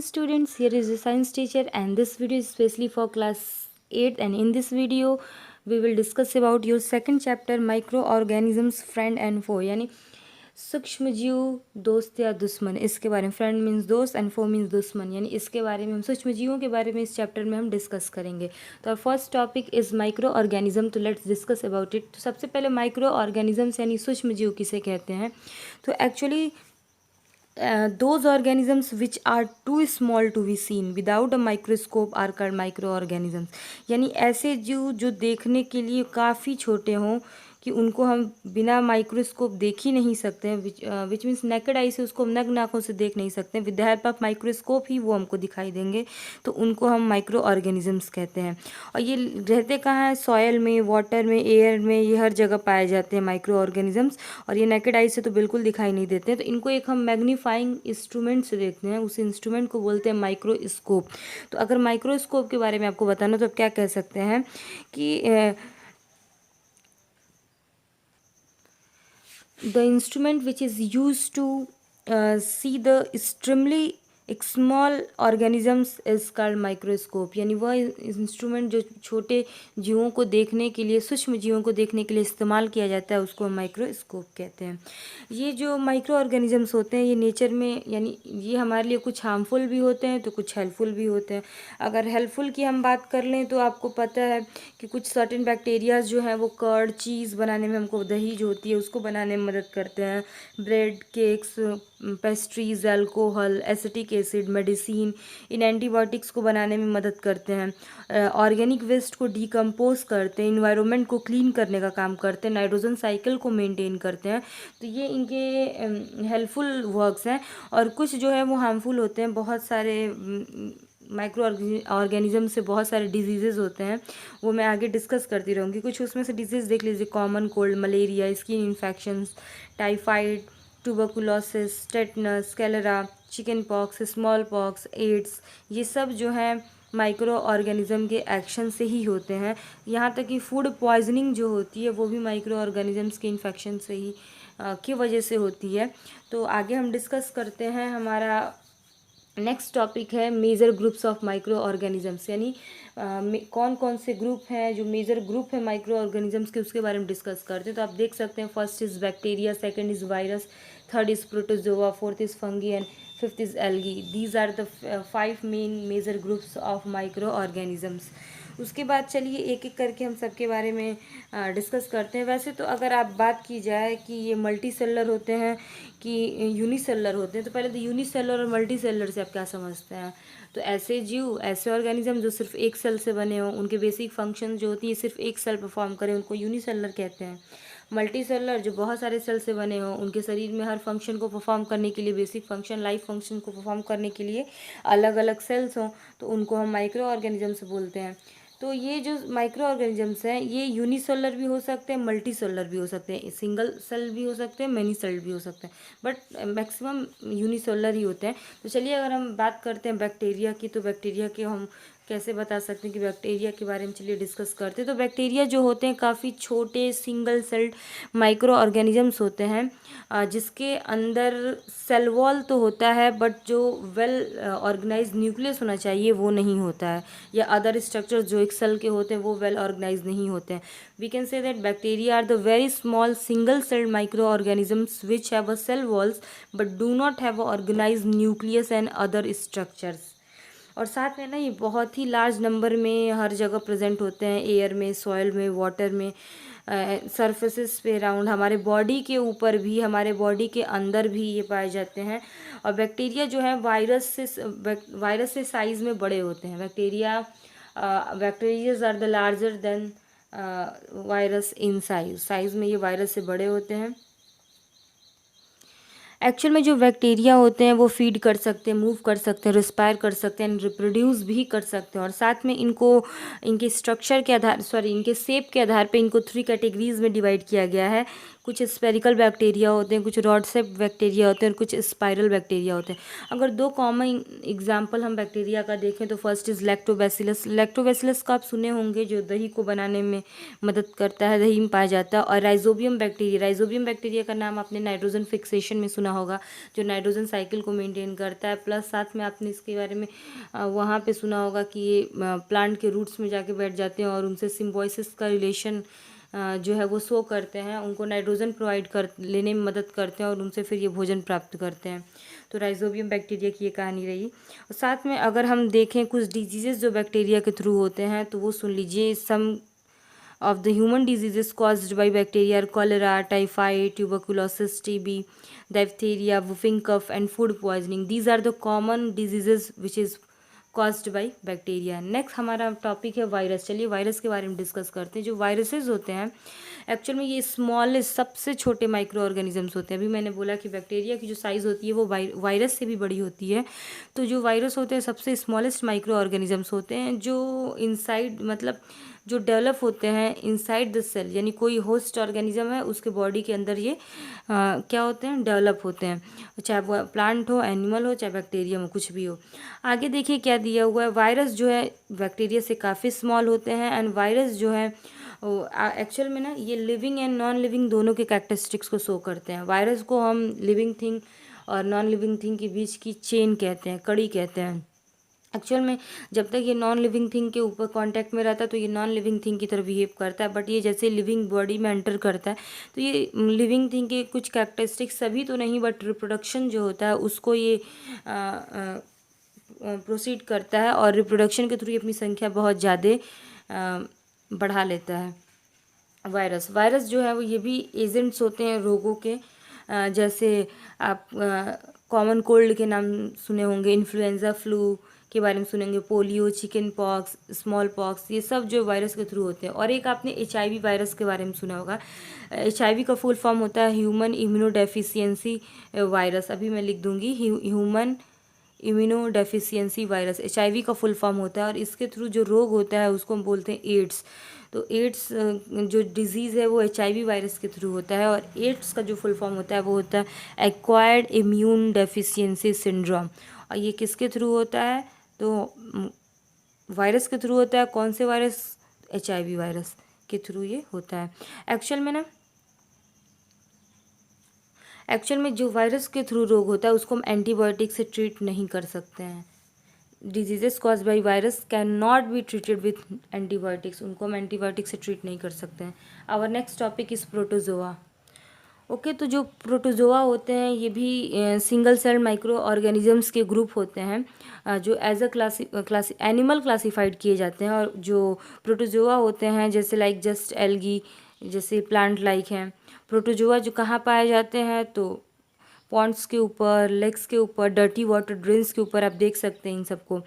students, here is the science teacher and this video is especially for class 8, and in this video we will discuss about your second chapter microorganisms friend and foe, यानी सूक्ष्म जीव दोस्त या दुश्मन, इसके बारे में। Friend means दोस्त एंड फो मीन्स दुश्मन, यानी इसके बारे में हम सूक्ष्म जीवों के बारे में इस चैप्टर में हम डिस्कस करेंगे। तो first topic is micro organism, तो लेट्स डिस्कस अबाउट इट। तो सबसे पहले माइक्रो ऑर्गेनिजम्स यानी सूक्ष्म जीव किसे कहते हैं? तो actually those organisms which are too small to be seen without a microscope are called microorganisms, यानी ऐसे जीव जो देखने के लिए काफ़ी छोटे हों कि उनको हम बिना माइक्रोस्कोप देख ही नहीं सकते हैं, विच मीन्स नेकेड आई से उसको हम नग्न आँखों से देख नहीं सकते हैं, with the help of microscope ही वो हमको दिखाई देंगे, तो उनको हम माइक्रो ऑर्गेनिजम्स कहते हैं। और ये रहते कहाँ हैं? सॉयल में, वाटर में, एयर में, ये हर जगह पाए जाते हैं माइक्रो ऑर्गेनिजम्स। और ये नेकेड आई से तो बिल्कुल दिखाई नहीं देते हैं, तो इनको एक हम मैग्नीफाइंग इंस्ट्रूमेंट से देखते हैं, उस इंस्ट्रूमेंट को बोलते हैं माइक्रोस्कोप। तो अगर माइक्रोस्कोप के बारे में आपको बताना तो आप क्या कह सकते हैं कि the instrument which is used to see the extremely small organisms is called microscope, यानी वह इंस्ट्रूमेंट जो छोटे जीवों को देखने के लिए, सूक्ष्म जीवों को देखने के लिए इस्तेमाल किया जाता है, उसको हम माइक्रोस्कोप कहते हैं। ये जो माइक्रो ऑर्गेनिजम्स होते हैं ये नेचर में, यानी ये हमारे लिए कुछ हार्मफुल भी होते हैं तो कुछ हेल्पफुल भी होते हैं। अगर हेल्पफुल की हम बात कर लें तो आपको पता है कि कुछ सर्टेन बैक्टीरियाज जो हैं वो कर्ड, चीज़ बनाने में, हमको दही जो होती है उसको बनाने में मदद करते हैं, bread, cakes, pastries, alcohol, acetic acid, medicine, इन एंटीबायोटिक्स को बनाने में मदद करते हैं, ऑर्गेनिक वेस्ट को डिकम्पोज करते हैं, इन्वायरमेंट को क्लीन करने का काम करते हैं, नाइट्रोजन साइकिल को मेंटेन करते हैं। तो ये इनके हेल्पफुल वर्क्स हैं। और कुछ जो है वो हार्मफुल होते हैं। बहुत सारे माइक्रो ऑर्गेनिज्म से बहुत सारे डिजीज़ेज़ होते हैं, वो मैं आगे डिस्कस करती रहूँगी। कुछ उसमें से डिजीज़ देख लीजिए, common cold, malaria, skin infections, typhoid, tuberculosis, tetanus, cholera, chicken pox, small pox, AIDS, ये सब जो है माइक्रो ऑर्गेनिज्म के एक्शन से ही होते हैं। यहाँ तक कि फूड पॉइजनिंग जो होती है वो भी माइक्रो ऑर्गेनिजम्स के इन्फेक्शन से ही की वजह से होती है। तो आगे हम डिस्कस करते हैं। हमारा नेक्स्ट टॉपिक है major groups of microorganisms, यानी कौन कौन से ग्रुप हैं जो मेजर ग्रुप है माइक्रो ऑर्गेनिजम्स के, उसके बारे में डिस्कस करते हैं। तो आप देख सकते हैं, first is bacteria, second is virus, third is protozoa, fourth is fungi and fifth is algae. These are the 5 main major groups of microorganisms. उसके बाद चलिए एक एक करके हम सबके बारे में डिस्कस करते हैं। वैसे तो अगर आप बात की जाए कि ये मल्टी सेलर होते हैं कि यूनिसेलर होते हैं, तो पहले तो यूनिसेलर और मल्टी सेलर से आप क्या समझते हैं? तो ऐसे जीव, ऐसे ऑर्गेनिज्म जो सिर्फ एक सेल से बने हों, उनके बेसिक फंक्शन जो होती है सिर्फ एक सेल परफॉर्म करें, उनको यूनिसेलर कहते हैं। मल्टी सेलर जो बहुत सारे सेल से बने हों, उनके शरीर में हर फंक्शन को परफॉर्म करने के लिए, बेसिक फंक्शन, लाइफ फंक्शन को परफॉर्म करने के लिए अलग अलग सेल्स हों, तो उनको हम माइक्रो ऑर्गेनिजम्स बोलते हैं। तो ये जो माइक्रो ऑर्गेनिजम्स हैं ये यूनिसेलर भी हो सकते हैं, मल्टी सेलर भी हो सकते हैं, सिंगल सेल भी हो सकते हैं, मैनी सेल भी हो सकते हैं, बट मैक्सिमम यूनिसेलर ही होते हैं। तो चलिए अगर हम बात करते हैं बैक्टीरिया की, तो बैक्टीरिया के हम कैसे बता सकते हैं कि बैक्टीरिया के बारे में चलिए डिस्कस करते हैं। तो बैक्टीरिया जो होते हैं काफ़ी छोटे सिंगल सेल्ड माइक्रो ऑर्गेनिजम्स होते हैं, जिसके अंदर सेल वॉल तो होता है बट जो वेल ऑर्गेनाइज न्यूक्लियस होना चाहिए वो नहीं होता है, या अदर स्ट्रक्चर्स जो एक सेल के होते हैं वो वेल ऑर्गेनाइज नहीं होते हैं। We can say that bacteria are the very small single celled microorganisms which have a cell walls but do not have a organise nucleus and other structures. और साथ में ना ये बहुत ही लार्ज नंबर में हर जगह प्रेजेंट होते हैं, एयर में, सॉइल में, वाटर में, सरफेसेस पे अराउंड, हमारे बॉडी के ऊपर भी, हमारे बॉडी के अंदर भी ये पाए जाते हैं। और बैक्टीरिया जो है वायरस से साइज़ में बड़े होते हैं। Bacterias are the larger than virus in size में ये वायरस से बड़े होते हैं। एक्चुअल में जो बैक्टीरिया होते हैं वो फीड कर सकते हैं, मूव कर सकते हैं, रिस्पायर कर सकते हैं, रिप्रोड्यूस भी कर सकते हैं। और साथ में इनको इनके स्ट्रक्चर के आधार इनके शेप के आधार पे इनको 3 कैटेगरीज में डिवाइड किया गया है कुछ स्पेरिकल बैक्टीरिया होते हैं, कुछ रॉड शेप बैक्टीरिया होते हैं और कुछ स्पाइरल बैक्टीरिया होते हैं। अगर दो कॉमन एग्जाम्पल हम बैक्टीरिया का देखें तो फर्स्ट इज़ लैक्टोबैसिलस। लैक्टोबैसिलस का आप सुने होंगे, जो दही को बनाने में मदद करता है, दही में पाया जाता है। और राइजोबियम बैक्टीरिया, राइजोबियम बैक्टीरिया का नाम आपने नाइट्रोजन फिक्सेशन में सुना होगा, जो नाइट्रोजन साइकिल को मेंटेन करता है। प्लस साथ में आपने इसके बारे में वहाँ पे सुना होगा कि ये प्लांट के रूट्स में जाके बैठ जाते हैं और उनसे सिम्बायोसिस का रिलेशन जो है वो शो करते हैं, उनको नाइट्रोजन प्रोवाइड कर लेने में मदद करते हैं और उनसे फिर ये भोजन प्राप्त करते हैं। तो राइजोबियम बैक्टीरिया की ये कहानी रही। और साथ में अगर हम देखें कुछ डिजीज़ेस जो बैक्टीरिया के थ्रू होते हैं तो वो सुन लीजिए। सम of the human diseases caused by bacteria are cholera, typhoid, tuberculosis, TB, diphtheria, whooping cough, and food poisoning. These are the common diseases which is caused by bacteria. Next हमारा topic है virus. चलिए virus के बारे में discuss करते हैं। जो viruses होते हैं एक्चुअल में ये स्मॉलेस्ट, सबसे छोटे माइक्रो ऑर्गेनिजम्स होते हैं। अभी मैंने बोला कि बैक्टीरिया की जो साइज़ होती है वो वायरस से भी बड़ी होती है। तो जो वायरस होते हैं सबसे स्मॉलेस्ट माइक्रो ऑर्गेनिजम्स होते हैं, जो इनसाइड मतलब जो डेवलप होते हैं इनसाइड द सेल, यानी कोई होस्ट ऑर्गेनिज्म है उसके बॉडी के अंदर ये क्या होते हैं, डेवलप होते हैं, चाहे वो प्लांट हो, एनिमल हो, चाहे बैक्टीरिया हो, कुछ भी हो। आगे देखिए क्या दिया हुआ है। वायरस जो है बैक्टीरिया से काफ़ी स्मॉल होते हैं एंड वायरस जो है एक्चुअल में ना ये लिविंग एंड नॉन लिविंग दोनों के कैरेक्टरिस्टिक्स को शो करते हैं। वायरस को हम लिविंग थिंग और नॉन लिविंग थिंग के बीच की चेन कहते हैं, कड़ी कहते हैं। एक्चुअल में जब तक ये नॉन लिविंग थिंग के ऊपर कांटेक्ट में रहता है तो ये नॉन लिविंग थिंग की तरह बिहेव करता है, बट ये जैसे लिविंग बॉडी में एंटर करता है तो ये लिविंग थिंग के कुछ कैरेक्टरिस्टिक्स, सभी तो नहीं बट रिप्रोडक्शन जो होता है उसको ये प्रोसीड करता है और रिप्रोडक्शन के थ्रू ये अपनी संख्या बहुत ज़्यादा बढ़ा लेता है। वायरस जो है वो ये भी एजेंट्स होते हैं रोगों के, जैसे आप कॉमन कोल्ड के नाम सुने होंगे, इन्फ्लुएंजा फ्लू के बारे में सुनेंगे, polio, chicken pox, small pox, ये सब जो वायरस के थ्रू होते हैं। और एक आपने HIV वायरस के बारे में सुना होगा। HIV का फुल फॉर्म होता है ह्यूमन इम्यूनोडेफिशिएंसी वायरस। अभी मैं लिख दूंगी, ह्यूमन इम्यूनोडेफिशिएंसी वायरस HIV का फुल फॉर्म होता है। और इसके थ्रू जो रोग होता है उसको हम बोलते हैं एड्स। तो एड्स जो डिजीज़ है वो HIV वायरस के थ्रू होता है। और एड्स का जो फुल फॉर्म होता है वो होता है एक्वायर्ड इम्यून डेफिशिएंसी सिंड्रोम। और ये किसके थ्रू होता है, तो वायरस के थ्रू होता है। कौन से वायरस, HIV वायरस के थ्रू ये होता है। एक्चुअल में जो वायरस के थ्रू रोग होता है उसको हम एंटीबायोटिक से ट्रीट नहीं कर सकते हैं। Diseases cause by virus can not be treated with antibiotics, उनको हम एंटीबायोटिक से ट्रीट नहीं कर सकते हैं। Our next topic is protozoa. Okay, तो जो प्रोटोजोआ होते हैं ये भी सिंगल सेल माइक्रो ऑर्गेनिजम्स के ग्रुप होते हैं, जो as a classy animal classified किए जाते हैं। और जो प्रोटोजोआ होते हैं जैसे लाइक जस्ट एल्गी, जैसे प्लांट लाइक हैं। प्रोटोजोआ जो कहाँ पाए जाते हैं, तो पॉन्ड्स के ऊपर, लेक्स के ऊपर, डर्टी वाटर ड्रेन्स के ऊपर, आप देख सकते हैं इन सबको।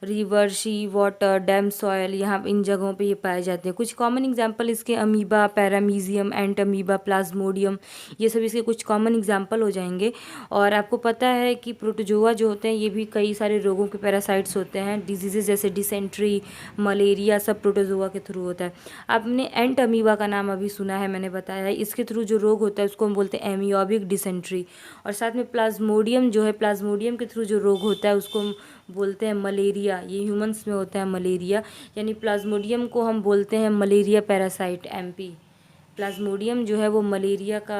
रिवर, सी वाटर, डैम सॉयल, यहाँ इन जगहों पे ये पाए जाते हैं। कुछ कॉमन एग्जांपल इसके अमीबा, पैरामीजियम, एंट अमीबा, प्लाज्मोडियम, ये सब इसके कुछ कॉमन एग्जांपल हो जाएंगे। और आपको पता है कि प्रोटोजोआ जो होते हैं ये भी कई सारे रोगों के पैरासाइट्स होते हैं। डिजीजेज जैसे डिसेंट्री, मलेरिया, सब प्रोटोजोआ के थ्रू होता है। आपने एंट अमीबा का नाम अभी सुना है, मैंने बताया है। इसके थ्रू जो रोग होता है उसको हम बोलते हैं एमियोबिक डिसेंट्री। और साथ में प्लाज्मोडियम जो है, प्लाज्मोडियम के थ्रू जो रोग होता है उसको हम बोलते हैं मलेरिया। ये ह्यूमंस में होता है मलेरिया, यानी प्लाज्मोडियम को हम बोलते हैं मलेरिया पैरासाइट, MP। प्लाज्मोडियम जो है वो मलेरिया का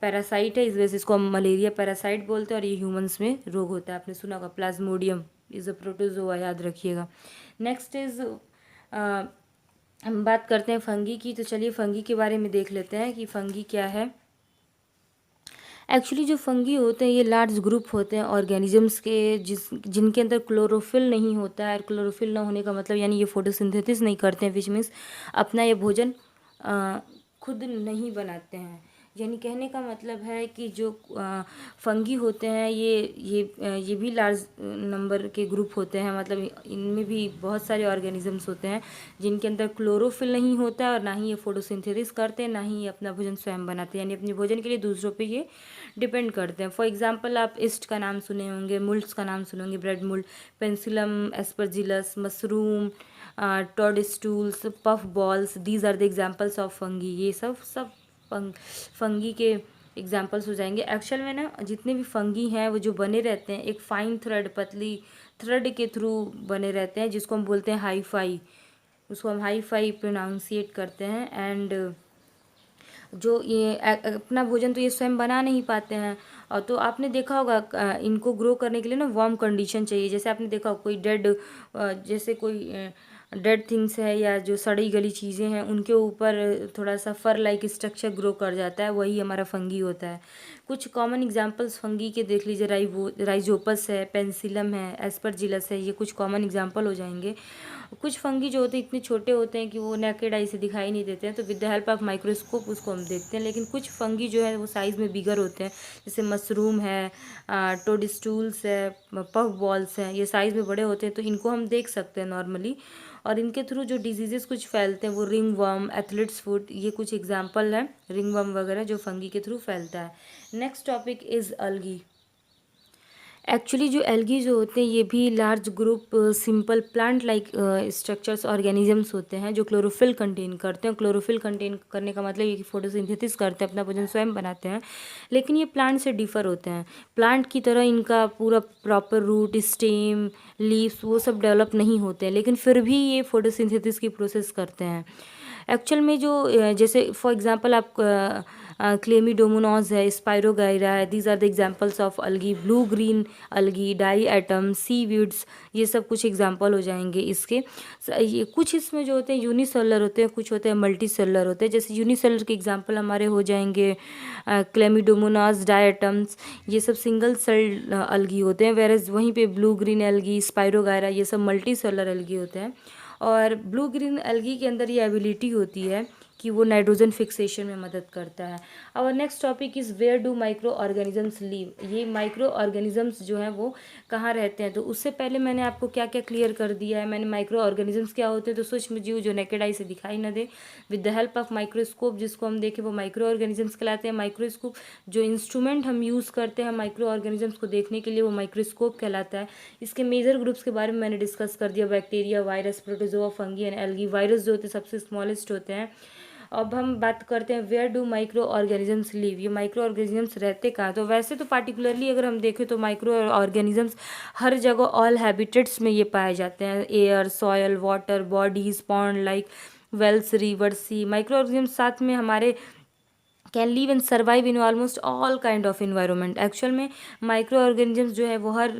पैरासाइट है, इस वजह से इसको हम मलेरिया पैरासाइट बोलते हैं। और ये ह्यूमंस में रोग होता है, आपने सुना होगा। प्लाज्मोडियम इज़ अ प्रोटोजोआ, याद रखिएगा। नेक्स्ट इज़ हम बात करते हैं फंगी की। तो चलिए फंगी के बारे में देख लेते हैं कि फंगी क्या है। एक्चुअली जो फंगी होते हैं ये लार्ज ग्रुप होते हैं ऑर्गेनिजम्स के जिनके अंदर क्लोरोफिल नहीं होता है। क्लोरोफिल ना होने का मतलब यानी ये फोटोसिंथेसिस नहीं करते हैं, विच मीन्स अपना ये भोजन खुद नहीं बनाते हैं। यानी कहने का मतलब है कि जो फंगी होते हैं ये भी लार्ज नंबर के ग्रुप होते हैं। मतलब इनमें भी बहुत सारे ऑर्गेनिजम्स होते हैं जिनके अंदर क्लोरोफिल नहीं होता है और ना ही ये फोटोसिंथेसिस करते हैं, ना ही ये अपना भोजन स्वयं बनाते हैं। यानी अपने भोजन के लिए दूसरों पे ये डिपेंड करते हैं। फॉर एग्जांपल आप ईस्ट का नाम सुने होंगे, मुल्ड्स का नाम सुने होंगे, bread mould, penicillium aspergillus, mushroom, toadstools, puff balls, these are the examples of fungi. ये सब फंगी के एग्जाम्पल्स हो जाएंगे। एक्चुअल में ना जितने भी फंगी हैं वो जो बने रहते हैं एक फाइन थ्रेड, पतली थ्रेड के थ्रू बने रहते हैं, जिसको हम बोलते हैं हाईफाई। उसको हम हाईफाई प्रोनाउंसिएट करते हैं। एंड जो ये अपना भोजन तो ये स्वयं बना नहीं पाते हैं। और तो आपने देखा होगा इनको ग्रो करने के लिए ना वार्म कंडीशन चाहिए। जैसे आपने देखा होगा कोई डेड, जैसे कोई डेड थिंग्स है या जो सड़ी गली चीज़ें हैं उनके ऊपर थोड़ा सा फर लाइक स्ट्रक्चर ग्रो कर जाता है, वही हमारा फंगी होता है। कुछ कॉमन एग्जांपल्स फंगी के देख लीजिए, राइजोपस है, पेंसिलम है, एस्परजिलस है, ये कुछ कॉमन एग्जांपल हो जाएंगे। कुछ फंगी जो होते हैं इतने छोटे होते हैं कि वो नेकेड आई से दिखाई नहीं देते हैं, तो with the help of microscope उसको हम देखते हैं। लेकिन कुछ फंगी जो है वो साइज़ में बिगर होते हैं, जैसे मशरूम है, टोडस्टूल्स है, पफ बॉल्स हैं, ये साइज़ में बड़े होते हैं, तो इनको हम देख सकते हैं नॉर्मली। और इनके थ्रू जो डिजीजेस कुछ फैलते हैं वो रिंग वर्म, एथलीट्स फुट, ये कुछ एग्जाम्पल है रिंग वर्म वगैरह जो फंगी के थ्रू फैलता है। Next topic is algae. Actually जो एल्गी जो होते हैं ये भी large group simple plant like structures organisms होते हैं जो क्लोरोफिल कंटेन करते हैं। क्लोरोफिल कंटेन करने का मतलब ये कि फोटोसिंथेसिस करते हैं, अपना भोजन स्वयं बनाते हैं। लेकिन ये प्लांट से डिफर होते हैं। प्लांट की तरह इनका पूरा प्रॉपर रूट, स्टेम, लीव्स वो सब डेवलप नहीं होते हैं, लेकिन फिर भी ये फोटोसिंथेसिस की प्रोसेस करते हैं। एक्चुअल में जो जैसे फॉर एग्जांपल आप क्लेमिडोमोनास है, स्पाइरोगाइरा है, these are the examples of algae. Blue green algae, diatom, seaweeds, ये सब कुछ एग्जांपल हो जाएंगे इसके। ये कुछ इसमें जो होते हैं यूनिसेलुलर होते हैं, कुछ होते हैं मल्टी सेलुलर होते हैं। जैसे यूनिसेलुलर के एग्जांपल हमारे हो जाएंगे क्लेमिडोमोनास, डाई एटम्स, ये सब सिंगल सेल अलगी होते हैं। वेरएज वहीं पे ब्लू ग्रीन अलगी, स्पाइरोगाइरा, ये सब मल्टी सेलुलर अलगी होते हैं। और ब्लू ग्रीन एल्गी के अंदर ये एबिलिटी होती है कि वो नाइट्रोजन फिक्सेशन में मदद करता है। और next topic is where do microorganisms live. ये माइक्रो ऑर्गेनिजम्स जो हैं वो कहाँ रहते हैं। तो उससे पहले मैंने आपको क्या क्या क्लियर कर दिया है। मैंने माइक्रो ऑर्गेनिजम्स क्या होते हैं, तो सूक्ष्म जीव जो नेकेड आई से दिखाई न दे, with the help of microscope जिसको हम देखें वो माइक्रो ऑर्गेनिजम्स कहलाते हैं। माइक्रोस्कोप जो इंस्ट्रूमेंट हम यूज़ करते हैं माइक्रो ऑर्गेनिजम्स को देखने के लिए वो माइक्रोस्कोप कहलाता है। इसके मेजर ग्रुप्स के बारे में मैंने डिस्कस कर दिया, bacteria, virus, protozoa, fungi and algae. Virus जो होते हैं सबसे स्मॉलेस्ट होते हैं। अब हम बात करते हैं where do microorganisms live. ये माइक्रो ऑर्गेनिजम्स रहते कहाँ। तो वैसे तो पार्टिकुलरली अगर हम देखें तो माइक्रो ऑर्गेनिजम्स हर जगह ऑल हैबिटेट्स में ये पाए जाते हैं। Air, soil, water bodies, pond like wells, river, sea. Micro organisms साथ में हमारे can live and survive in almost all kind of environment. Actual में माइक्रो ऑर्गेनिजम्स जो है वो हर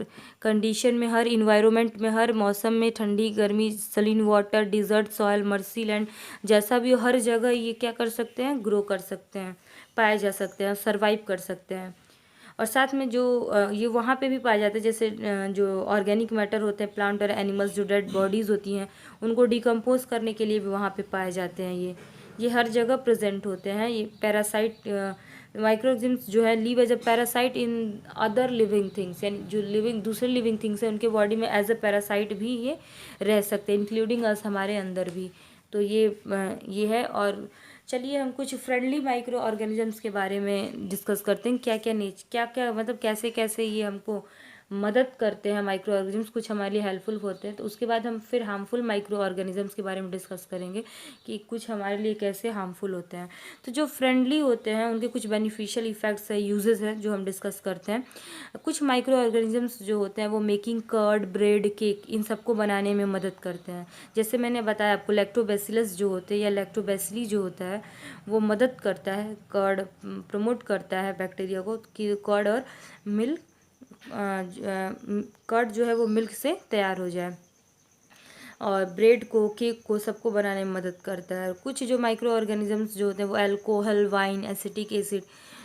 कंडीशन में, हर इन्वायरमेंट में, हर मौसम में, ठंडी, गर्मी, saline water, desert, soil, marshy land, जैसा भी हो हर जगह ये क्या कर सकते हैं, ग्रो कर सकते हैं, पाए जा सकते हैं, सर्वाइव कर सकते हैं। और साथ में जो ये वहाँ पे भी पाए जाते हैं, जैसे जो ऑर्गेनिक मैटर होते हैं प्लांट और एनिमल्स, जो डेड बॉडीज़ होती हैं उनको डिकम्पोज करने के लिए भी वहाँ पे पाए जाते हैं। ये हर जगह प्रेजेंट होते हैं। ये पैरासाइट माइक्रोऑर्गेनिज्म्स जो है live as a parasite in other living things, यानी जो लिविंग दूसरे लिविंग थिंग्स हैं उनके बॉडी में एज अ पैरासाइट भी ये रह सकते हैं, इंक्लूडिंग अस, हमारे अंदर भी। तो ये है। और चलिए हम कुछ फ्रेंडली माइक्रो ऑर्गेनिजम्स के बारे में डिस्कस करते हैं। क्या क्या मतलब कैसे कैसे ये हमको मदद करते हैं माइक्रो ऑर्गेनिजम्स, कुछ हमारे लिए हेल्पफुल होते हैं। तो उसके बाद हम फिर हार्मफुल माइक्रो ऑर्गेनिजम्स के बारे में डिस्कस करेंगे कि कुछ हमारे लिए कैसे हार्मफुल होते हैं। तो जो फ्रेंडली होते हैं उनके कुछ बेनिफिशियल इफेक्ट्स है, यूजेस हैं जो हम डिस्कस करते हैं। कुछ माइक्रो ऑर्गेनिजम्स जो होते हैं वो मेकिंग कर्ड, ब्रेड, केक, इन सबको बनाने में मदद करते हैं। जैसे मैंने बताया आपको लैक्टोबैसिलस जो होते हैं या लैक्टोबैसिली जो होता है वो मदद करता है, कर्ड प्रमोट करता है बैक्टीरिया को कि कर्ड और मिल्क कर्ड जो है वो मिल्क से तैयार हो जाए। और ब्रेड को, केक को, सबको बनाने में मदद करता है। कुछ जो माइक्रो ऑर्गेनिजम्स जो होते हैं वो alcohol, wine, acetic acid,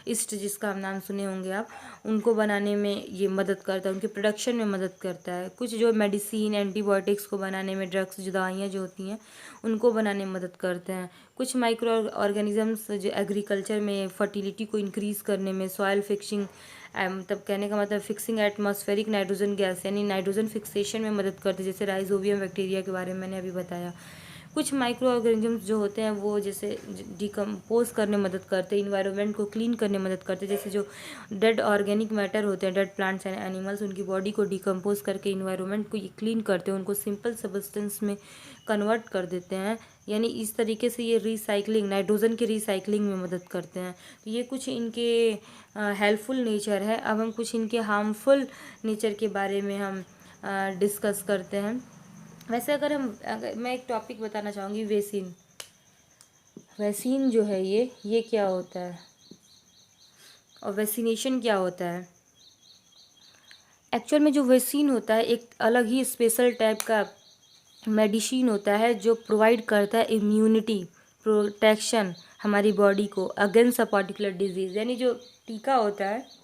east जिसका हम नाम सुने होंगे आप, उनको बनाने में ये मदद करता है, उनके प्रोडक्शन में मदद करता है। कुछ जो मेडिसिन, एंटीबायोटिक्स को बनाने में, ड्रग्स जो दवाइयाँ जो होती हैं उनको बनाने में मदद करते हैं। कुछ माइक्रो ऑर्गेनिजम्स जो एग्रीकल्चर में फर्टिलिटी को इंक्रीज़ करने में, सॉयल फिक्सिंग, मतलब कहने का मतलब फिक्सिंग एटमॉस्फेरिक नाइट्रोजन गैस यानी नाइट्रोजन फिक्सेशन में मदद करते हैं, जैसे राइजोबियम बैक्टीरिया के बारे में मैंने अभी बताया। कुछ माइक्रो ऑर्गेनिजम्स जो होते हैं वो जैसे डिकम्पोज करने में मदद करते हैं, इन्वायरमेंट को क्लीन करने में मदद करते हैं। जैसे जो डेड ऑर्गेनिक मैटर होते हैं, डेड प्लांट्स एंड एनिमल्स, उनकी बॉडी को डिकम्पोज करके इन्वायरमेंट को ये क्लीन करते हैं, उनको सिंपल सब्सटेंस में कन्वर्ट कर देते हैं। यानी इस तरीके से ये रिसाइकलिंग, नाइट्रोजन की रिसाइकलिंग में मदद करते हैं। तो ये कुछ इनके हेल्पफुल नेचर है। अब हम कुछ इनके हार्मफुल नेचर के बारे में हम डिस्कस करते हैं। वैसे अगर मैं एक टॉपिक बताना चाहूँगी, वेसिन। वैक्सीन जो है ये क्या होता है और वैक्सीनेशन क्या होता है। एक्चुअल में जो वैक्सीन होता है एक अलग ही स्पेशल टाइप का मेडिसिन होता है जो प्रोवाइड करता है इम्यूनिटी प्रोटेक्शन हमारी बॉडी को अगेंस्ट अ पर्टिकुलर डिजीज़। यानी जो टीका होता है,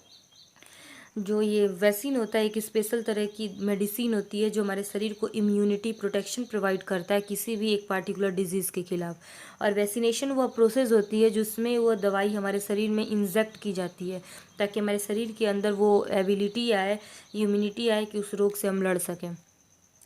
जो ये वैक्सीन होता है, एक स्पेशल तरह की मेडिसिन होती है जो हमारे शरीर को इम्यूनिटी प्रोटेक्शन प्रोवाइड करता है किसी भी एक पार्टिकुलर डिजीज़ के खिलाफ। और वैक्सीनेशन वह प्रोसेस होती है जिसमें वो दवाई हमारे शरीर में इंजेक्ट की जाती है ताकि हमारे शरीर के अंदर वो एबिलिटी आए, इम्यूनिटी आए कि उस रोग से हम लड़ सकें।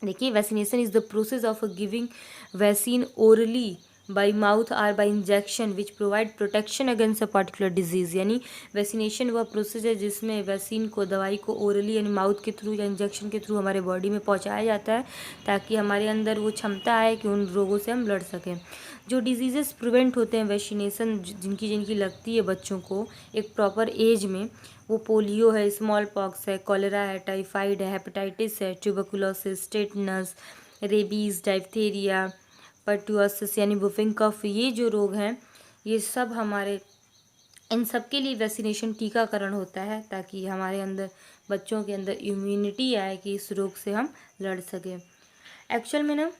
देखिए, vaccination is the process of giving vaccine orally by mouth or by injection which provide protection against a particular disease. यानी वैक्सीनेशन वह प्रोसेस है जिसमें वैक्सीन को, दवाई को ओरली यानी माउथ के थ्रू या इंजेक्शन के थ्रू हमारे बॉडी में पहुंचाया जाता है ताकि हमारे अंदर वो क्षमता आए कि उन रोगों से हम लड़ सकें। जो डिजीज़ेस प्रिवेंट होते हैं वैक्सीनेशन जिनकी जिनकी लगती है बच्चों को एक प्रॉपर एज में, वो पोलियो है, स्मॉल पॉक्स है, कॉलेरा है, टाइफाइड है, हेपेटाइटिस है, ट्यूबरकुलोसिस, टेटनस, रेबीज़, डायप्थेरिया, पर्टुसिस यानी बुफिंग कफ। ये जो रोग हैं ये सब हमारे, इन सब के लिए वैक्सीनेशन टीकाकरण होता है ताकि हमारे अंदर, बच्चों के अंदर इम्यूनिटी आए कि इस रोग से हम लड़ सकें। एक्चुअल में ना,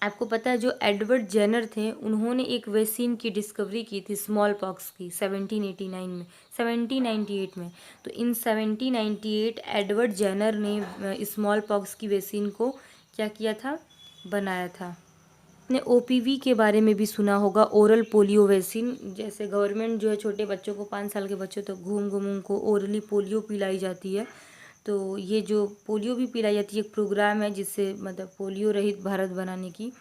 आपको पता है जो एडवर्ड जेनर थे उन्होंने एक वैक्सीन की डिस्कवरी की थी स्मॉल पॉक्स की 1798 में। तो इन 1798 एडवर्ड जेनर ने स्मॉल पॉक्स की वैक्सीन को क्या किया था, बनाया था। आपने ओपीवी के बारे में भी सुना होगा, ओरल पोलियो वैक्सीन। जैसे गवर्नमेंट जो है छोटे बच्चों को, 5 साल के बच्चों तक घूम घूम उनको ओरली पोलियो पिलाई जाती है। तो ये जो पोलियो भी पिलाई जाती है एक प्रोग्राम है जिससे मतलब पोलियो रहित भारत बनाने की।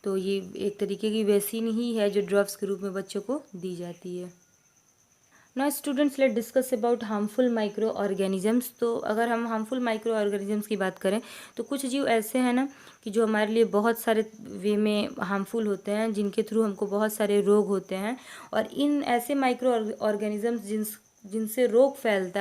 तो ये एक तरीके की वैक्सीन ही है जो ड्रग्स के रूप में बच्चों को दी जाती है। Now students, let discuss about harmful micro organisms. तो अगर हम हार्मफुल माइक्रो ऑर्गेनिजम्स की बात करें तो कुछ जीव ऐसे हैं ना कि जो हमारे लिए बहुत सारे वे में हार्मफुल होते हैं, जिनके थ्रू हमको बहुत सारे रोग होते हैं। और इन ऐसे माइक्रो ऑर्गेनिजम्स जिनसे रोग फैलता